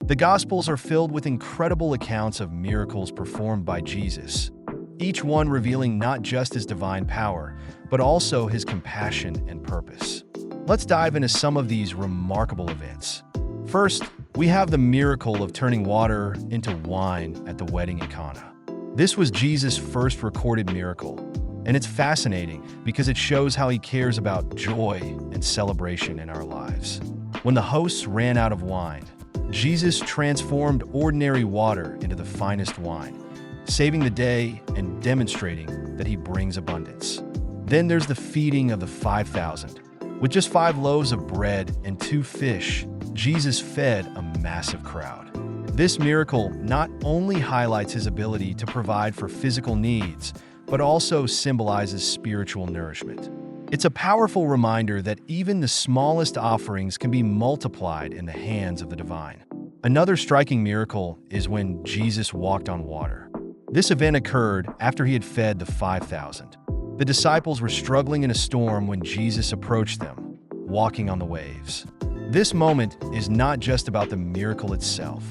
The Gospels are filled with incredible accounts of miracles performed by Jesus, each one revealing not just his divine power, but also his compassion and purpose. Let's dive into some of these remarkable events. First, we have the miracle of turning water into wine at the wedding in Cana. This was Jesus' first recorded miracle, and it's fascinating because it shows how he cares about joy and celebration in our lives. When the hosts ran out of wine, Jesus transformed ordinary water into the finest wine, saving the day and demonstrating that he brings abundance. Then there's the feeding of the 5,000. With just 5 loaves of bread and 2 fish, Jesus fed a massive crowd. This miracle not only highlights his ability to provide for physical needs, but also symbolizes spiritual nourishment. It's a powerful reminder that even the smallest offerings can be multiplied in the hands of the divine. Another striking miracle is when Jesus walked on water. This event occurred after he had fed the 5,000. The disciples were struggling in a storm when Jesus approached them, walking on the waves. This moment is not just about the miracle itself.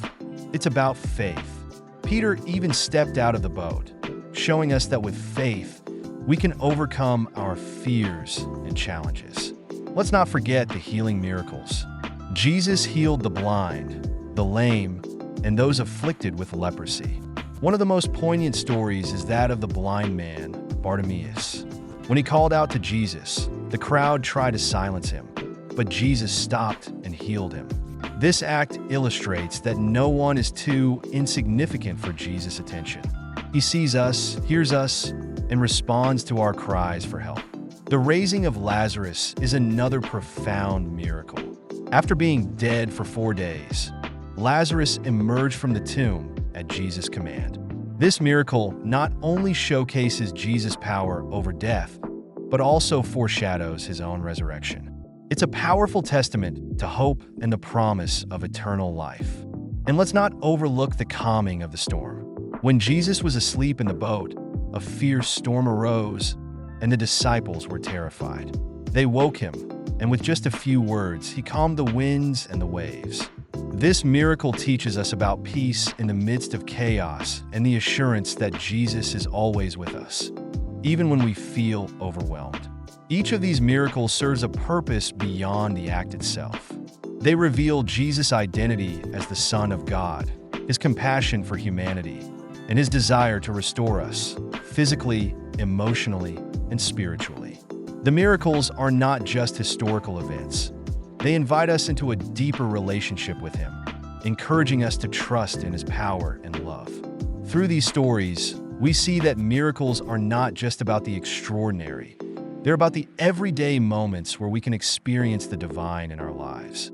It's about faith. Peter even stepped out of the boat, showing us that with faith, we can overcome our fears and challenges. Let's not forget the healing miracles. Jesus healed the blind, the lame, and those afflicted with leprosy. One of the most poignant stories is that of the blind man, Bartimaeus. When he called out to Jesus, the crowd tried to silence him, but Jesus stopped and healed him. This act illustrates that no one is too insignificant for Jesus' attention. He sees us, hears us, and responds to our cries for help. The raising of Lazarus is another profound miracle. After being dead for 4 days, Lazarus emerged from the tomb at Jesus' command. This miracle not only showcases Jesus' power over death, but also foreshadows his own resurrection. It's a powerful testament to hope and the promise of eternal life. And let's not overlook the calming of the storm. When Jesus was asleep in the boat, a fierce storm arose, and the disciples were terrified. They woke him, and with just a few words, he calmed the winds and the waves. This miracle teaches us about peace in the midst of chaos and the assurance that Jesus is always with us, even when we feel overwhelmed. Each of these miracles serves a purpose beyond the act itself. They reveal Jesus' identity as the Son of God, his compassion for humanity, and his desire to restore us physically, emotionally, and spiritually. The miracles are not just historical events. They invite us into a deeper relationship with him, encouraging us to trust in his power and love. Through these stories, we see that miracles are not just about the extraordinary. They're about the everyday moments where we can experience the divine in our lives.